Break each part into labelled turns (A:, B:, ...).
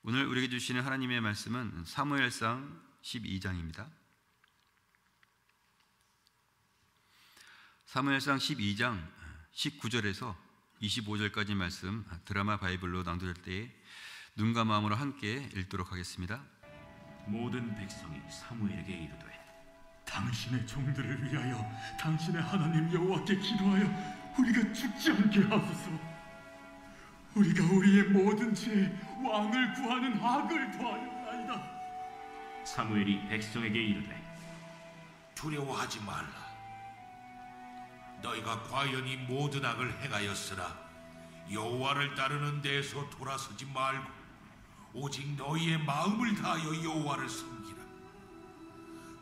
A: 오늘 우리에게 주시는 하나님의 말씀은 사무엘상 12장입니다. 사무엘상 12장 19절에서 25절까지 말씀 드라마 바이블로 낭독될 때에 눈과 마음으로 함께 읽도록 하겠습니다.
B: 모든 백성이 사무엘에게 이르되
C: 당신의 종들을 위하여 당신의 하나님 여호와께 기도하여 우리가 죽지 않게 하소서. 우리가 우리의 모든 죄에 왕을 구하는 악을 더하였나이다.
B: 사무엘이 백성에게 이르되
D: 두려워하지 말라. 너희가 과연 이 모든 악을 행하였으나 여호와를 따르는 데에서 돌아서지 말고 오직 너희의 마음을 다하여 여호와를 섬기라.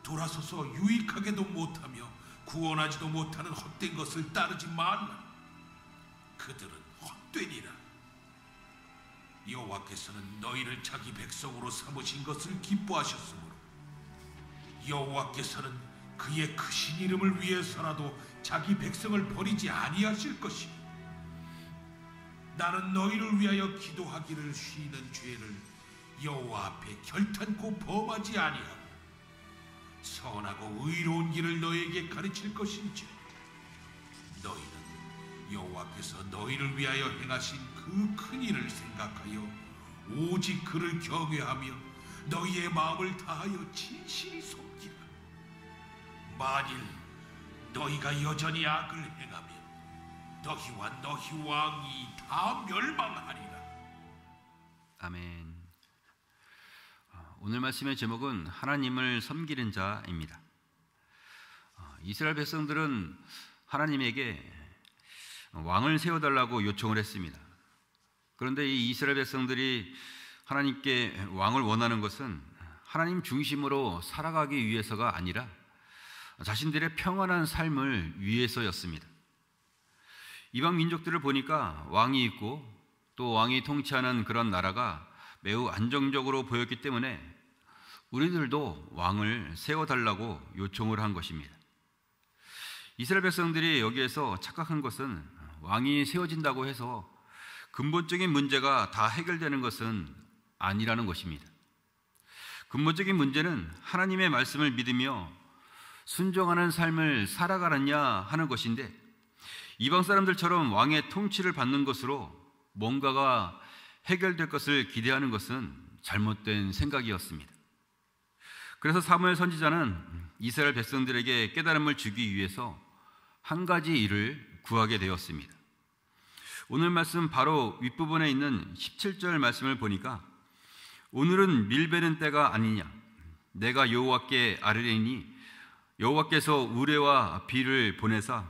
D: 돌아서서 유익하게도 못하며 구원하지도 못하는 헛된 것을 따르지 말라. 그들은 헛되니라. 여호와께서는 너희를 자기 백성으로 삼으신 것을 기뻐하셨으므로 여호와께서는 그의 크신 이름을 위해서라도 자기 백성을 버리지 아니하실 것이요 나는 너희를 위하여 기도하기를 쉬는 죄를 여호와 앞에 결탄코 범하지 아니하고 선하고 의로운 길을 너희에게 가르칠 것인지 너희는 여호와께서 너희를 위하여 행하신 그 큰 일을 생각하여 오직 그를 경외하며 너희의 마음을 다하여 진실히 섬기라. 만일 너희가 여전히 악을 행하면 너희와 너희 왕이 다 멸망하리라.
A: 아멘. 오늘 말씀의 제목은 하나님을 섬기는 자입니다. 이스라엘 백성들은 하나님에게 왕을 세워달라고 요청을 했습니다. 그런데 이 이스라엘 백성들이 하나님께 왕을 원하는 것은 하나님 중심으로 살아가기 위해서가 아니라 자신들의 평안한 삶을 위해서였습니다. 이방 민족들을 보니까 왕이 있고 또 왕이 통치하는 그런 나라가 매우 안정적으로 보였기 때문에 우리들도 왕을 세워달라고 요청을 한 것입니다. 이스라엘 백성들이 여기에서 착각한 것은 왕이 세워진다고 해서 근본적인 문제가 다 해결되는 것은 아니라는 것입니다. 근본적인 문제는 하나님의 말씀을 믿으며 순종하는 삶을 살아가느냐 하는 것인데 이방 사람들처럼 왕의 통치를 받는 것으로 뭔가가 해결될 것을 기대하는 것은 잘못된 생각이었습니다. 그래서 사무엘 선지자는 이스라엘 백성들에게 깨달음을 주기 위해서 한 가지 일을 구하게 되었습니다. 오늘 말씀 바로 윗부분에 있는 17절 말씀을 보니까 오늘은 밀베는 때가 아니냐 내가 여호와께 아뢰리니 여호와께서 우레와 비를 보내사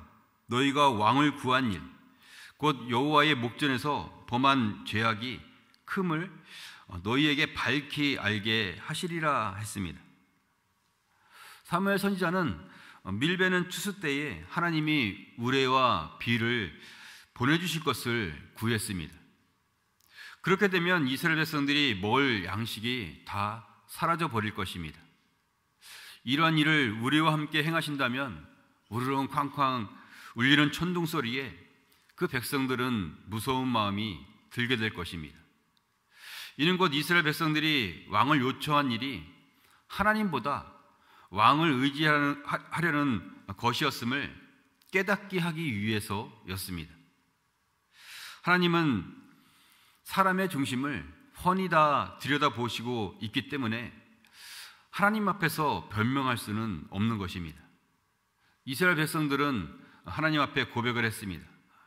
A: 너희가 왕을 구한 일 곧 여호와의 목전에서 범한 죄악이 큼을 너희에게 밝히 알게 하시리라 했습니다. 사무엘 선지자는 밀베는 추수 때에 하나님이 우레와 비를 보내주실 것을 구했습니다. 그렇게 되면 이스라엘 백성들이 먹을 양식이 다 사라져 버릴 것입니다. 이러한 일을 우리와 함께 행하신다면 우르릉 쾅쾅 울리는 천둥 소리에 그 백성들은 무서운 마음이 들게 될 것입니다. 이는 곧 이스라엘 백성들이 왕을 요청한 일이 하나님보다 왕을 의지하려는 것이었음을 깨닫게 하기 위해서였습니다. 하나님은 사람의 중심을 훤히 다 들여다보시고 있기 때문에 하나님 앞에서 변명할 수는 없는 것입니다. 이스라엘 백성들은 하나님 앞에 고백을 했습니다.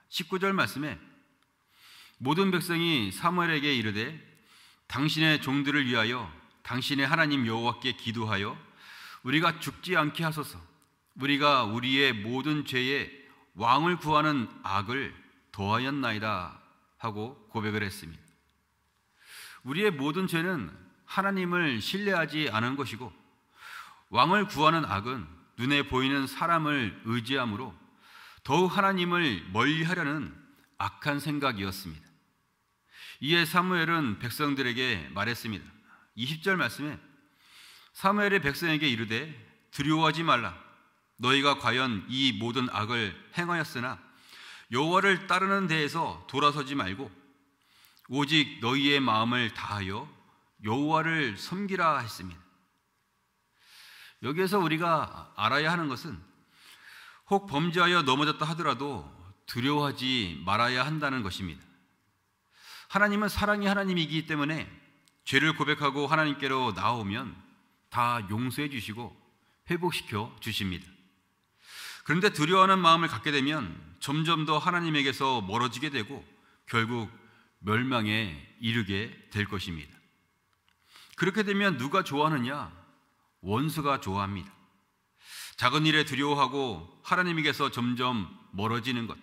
A: 19절 말씀에 모든 백성이 사무엘에게 이르되 당신의 종들을 위하여 당신의 하나님 여호와께 기도하여 우리가 죽지 않게 하소서. 우리가 우리의 모든 죄에 왕을 구하는 악을 더하였나이다 하고 고백을 했습니다. 우리의 모든 죄는 하나님을 신뢰하지 않은 것이고 왕을 구하는 악은 눈에 보이는 사람을 의지함으로 더욱 하나님을 멀리하려는 악한 생각이었습니다. 이에 사무엘은 백성들에게 말했습니다. 20절 말씀에 사무엘의 백성에게 이르되 두려워하지 말라. 너희가 과연 이 모든 악을 행하였으나 여호와를 따르는 데에서 돌아서지 말고 오직 너희의 마음을 다하여 여호와를 섬기라 했습니다. 여기에서 우리가 알아야 하는 것은 혹 범죄하여 넘어졌다 하더라도 두려워하지 말아야 한다는 것입니다. 하나님은 사랑의 하나님이기 때문에 죄를 고백하고 하나님께로 나오면 다 용서해 주시고 회복시켜 주십니다. 그런데 두려워하는 마음을 갖게 되면 점점 더 하나님에게서 멀어지게 되고 결국 멸망에 이르게 될 것입니다. 그렇게 되면 누가 좋아하느냐? 원수가 좋아합니다. 작은 일에 두려워하고 하나님에게서 점점 멀어지는 것,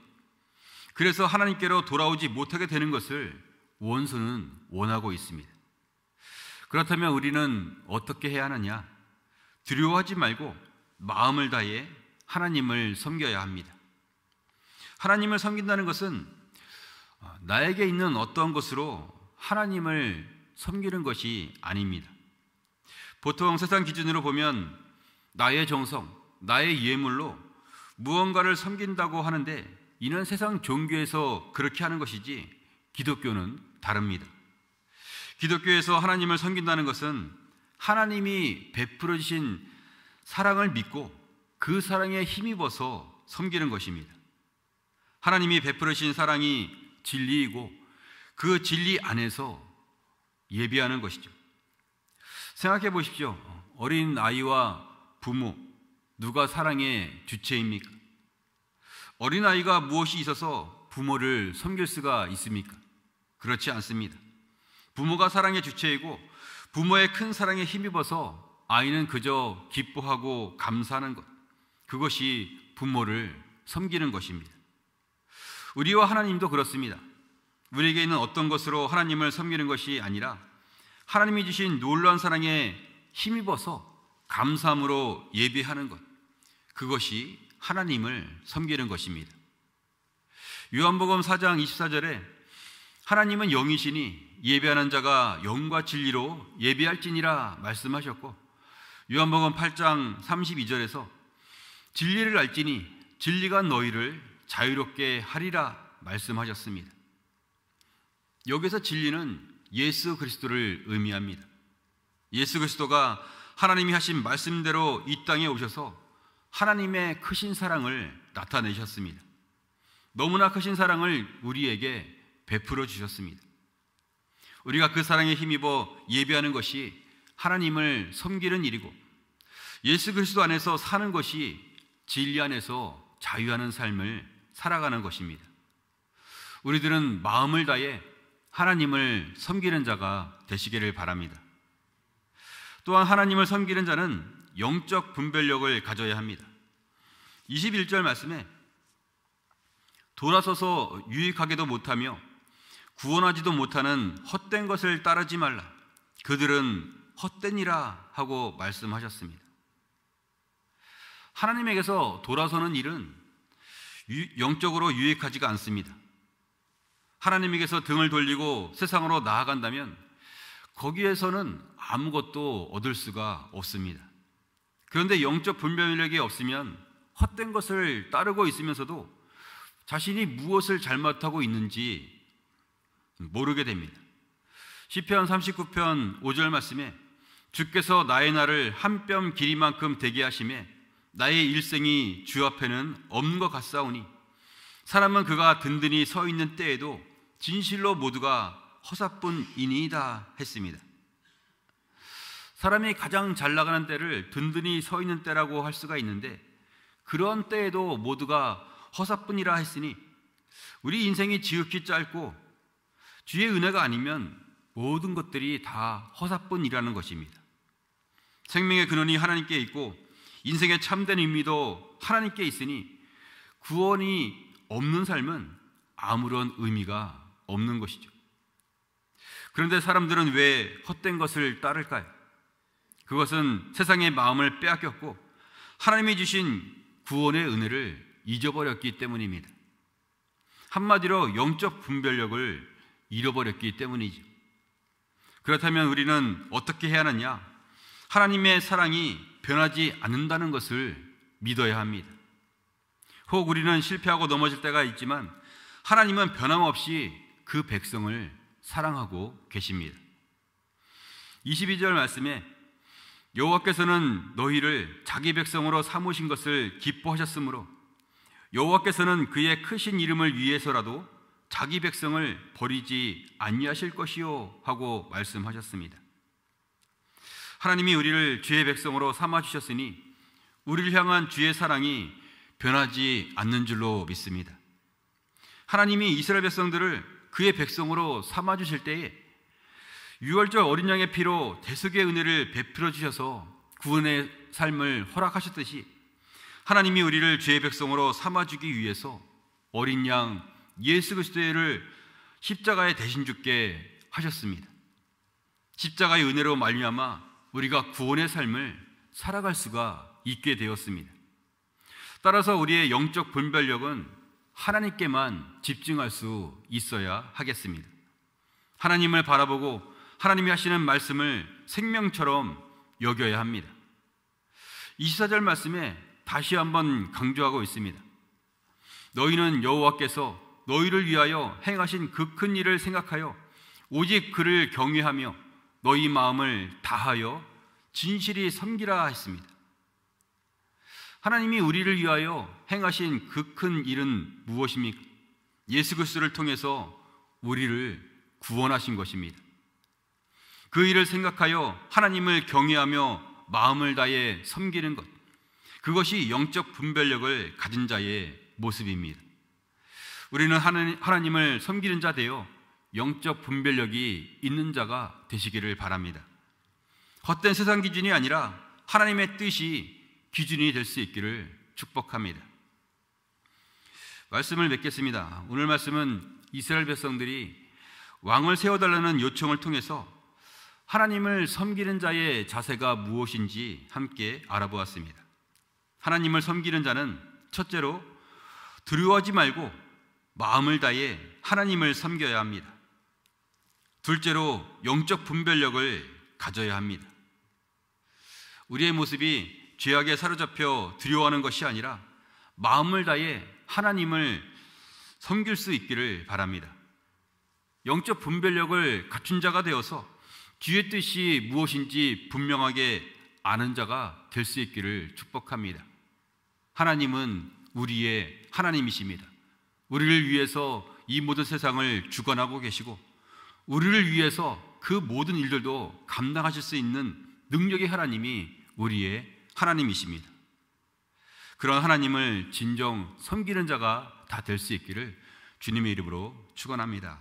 A: 그래서 하나님께로 돌아오지 못하게 되는 것을 원수는 원하고 있습니다. 그렇다면 우리는 어떻게 해야 하느냐? 두려워하지 말고 마음을 다해 하나님을 섬겨야 합니다. 하나님을 섬긴다는 것은 나에게 있는 어떤 것으로 하나님을 섬기는 것이 아닙니다. 보통 세상 기준으로 보면 나의 정성, 나의 예물로 무언가를 섬긴다고 하는데 이는 세상 종교에서 그렇게 하는 것이지 기독교는 다릅니다. 기독교에서 하나님을 섬긴다는 것은 하나님이 베풀어 주신 사랑을 믿고 그 사랑에 힘입어서 섬기는 것입니다. 하나님이 베풀어 주신 사랑이 진리이고 그 진리 안에서 예배하는 것이죠. 생각해 보십시오. 어린 아이와 부모, 누가 사랑의 주체입니까? 어린 아이가 무엇이 있어서 부모를 섬길 수가 있습니까? 그렇지 않습니다. 부모가 사랑의 주체이고 부모의 큰 사랑에 힘입어서 아이는 그저 기뻐하고 감사하는 것, 그것이 부모를 섬기는 것입니다. 우리와 하나님도 그렇습니다. 우리에게 있는 어떤 것으로 하나님을 섬기는 것이 아니라 하나님이 주신 놀라운 사랑에 힘입어서 감사함으로 예배하는 것, 그것이 하나님을 섬기는 것입니다. 요한복음 4장 24절에 하나님은 영이시니 예배하는 자가 영과 진리로 예배할지니라 말씀하셨고, 요한복음 8장 32절에서 진리를 알지니 진리가 너희를 자유롭게 하리라 말씀하셨습니다. 여기서 진리는 예수 그리스도를 의미합니다. 예수 그리스도가 하나님이 하신 말씀대로 이 땅에 오셔서 하나님의 크신 사랑을 나타내셨습니다. 너무나 크신 사랑을 우리에게 베풀어 주셨습니다. 우리가 그 사랑에 힘입어 예배하는 것이 하나님을 섬기는 일이고, 예수 그리스도 안에서 사는 것이 진리 안에서 자유하는 삶을 살아가는 것입니다. 우리들은 마음을 다해 하나님을 섬기는 자가 되시기를 바랍니다. 또한 하나님을 섬기는 자는 영적 분별력을 가져야 합니다. 21절 말씀에 돌아서서 유익하게도 못하며 구원하지도 못하는 헛된 것을 따르지 말라. 그들은 헛되니라 하고 말씀하셨습니다. 하나님에게서 돌아서는 일은 영적으로 유익하지가 않습니다. 하나님에게서 등을 돌리고 세상으로 나아간다면 거기에서는 아무것도 얻을 수가 없습니다. 그런데 영적 분별력이 없으면 헛된 것을 따르고 있으면서도 자신이 무엇을 잘못하고 있는지 모르게 됩니다. 시편 39편 5절 말씀에 주께서 나의 날을 한 뼘 길이만큼 되게 하심에 나의 일생이 주 앞에는 없는 것 같사오니 사람은 그가 든든히 서 있는 때에도 진실로 모두가 허사뿐이니이다 했습니다. 사람이 가장 잘 나가는 때를 든든히 서 있는 때라고 할 수가 있는데, 그런 때에도 모두가 허사뿐이라 했으니 우리 인생이 지극히 짧고 주의 은혜가 아니면 모든 것들이 다 허사뿐이라는 것입니다. 생명의 근원이 하나님께 있고 인생의 참된 의미도 하나님께 있으니 구원이 없는 삶은 아무런 의미가 없는 것이죠. 그런데 사람들은 왜 헛된 것을 따를까요? 그것은 세상의 마음을 빼앗겼고 하나님이 주신 구원의 은혜를 잊어버렸기 때문입니다. 한마디로 영적 분별력을 잃어버렸기 때문이죠. 그렇다면 우리는 어떻게 해야 하느냐? 하나님의 사랑이 변하지 않는다는 것을 믿어야 합니다. 혹 우리는 실패하고 넘어질 때가 있지만 하나님은 변함없이 그 백성을 사랑하고 계십니다. 22절 말씀에 여호와께서는 너희를 자기 백성으로 삼으신 것을 기뻐하셨으므로 여호와께서는 그의 크신 이름을 위해서라도 자기 백성을 버리지 아니하실 것이요 하고 말씀하셨습니다. 하나님이 우리를 주의 백성으로 삼아 주셨으니 우리를 향한 주의 사랑이 변하지 않는 줄로 믿습니다. 하나님이 이스라엘 백성들을 그의 백성으로 삼아 주실 때에 유월절 어린 양의 피로 대속의 은혜를 베풀어 주셔서 구원의 삶을 허락하셨듯이 하나님이 우리를 주의 백성으로 삼아 주기 위해서 어린 양 예수 그리스도를 십자가에 대신 죽게 하셨습니다. 십자가의 은혜로 말미암아 우리가 구원의 삶을 살아갈 수가 있게 되었습니다. 따라서 우리의 영적 분별력은 하나님께만 집중할 수 있어야 하겠습니다. 하나님을 바라보고 하나님이 하시는 말씀을 생명처럼 여겨야 합니다. 24절 말씀에 다시 한번 강조하고 있습니다. 너희는 여호와께서 너희를 위하여 행하신 그 큰 일을 생각하여 오직 그를 경외하며 너희 마음을 다하여 진실이 섬기라 했습니다. 하나님이 우리를 위하여 행하신 그 큰 일은 무엇입니까? 예수 그리스도를 통해서 우리를 구원하신 것입니다. 그 일을 생각하여 하나님을 경외하며 마음을 다해 섬기는 것, 그것이 영적 분별력을 가진 자의 모습입니다. 우리는 하나님을 섬기는 자 되어 영적 분별력이 있는 자가 되시기를 바랍니다. 헛된 세상 기준이 아니라 하나님의 뜻이 기준이 될 수 있기를 축복합니다. 말씀을 맺겠습니다. 오늘 말씀은 이스라엘 백성들이 왕을 세워달라는 요청을 통해서 하나님을 섬기는 자의 자세가 무엇인지 함께 알아보았습니다. 하나님을 섬기는 자는 첫째로 두려워하지 말고 마음을 다해 하나님을 섬겨야 합니다. 둘째로 영적 분별력을 가져야 합니다. 우리의 모습이 죄악에 사로잡혀 두려워하는 것이 아니라 마음을 다해 하나님을 섬길 수 있기를 바랍니다. 영적 분별력을 갖춘 자가 되어서 주의 뜻이 무엇인지 분명하게 아는 자가 될 수 있기를 축복합니다. 하나님은 우리의 하나님이십니다. 우리를 위해서 이 모든 세상을 주관하고 계시고 우리를 위해서 그 모든 일들도 감당하실 수 있는 능력의 하나님이 우리의 하나님이십니다. 그런 하나님을 진정 섬기는 자가 다 될 수 있기를 주님의 이름으로 축원합니다.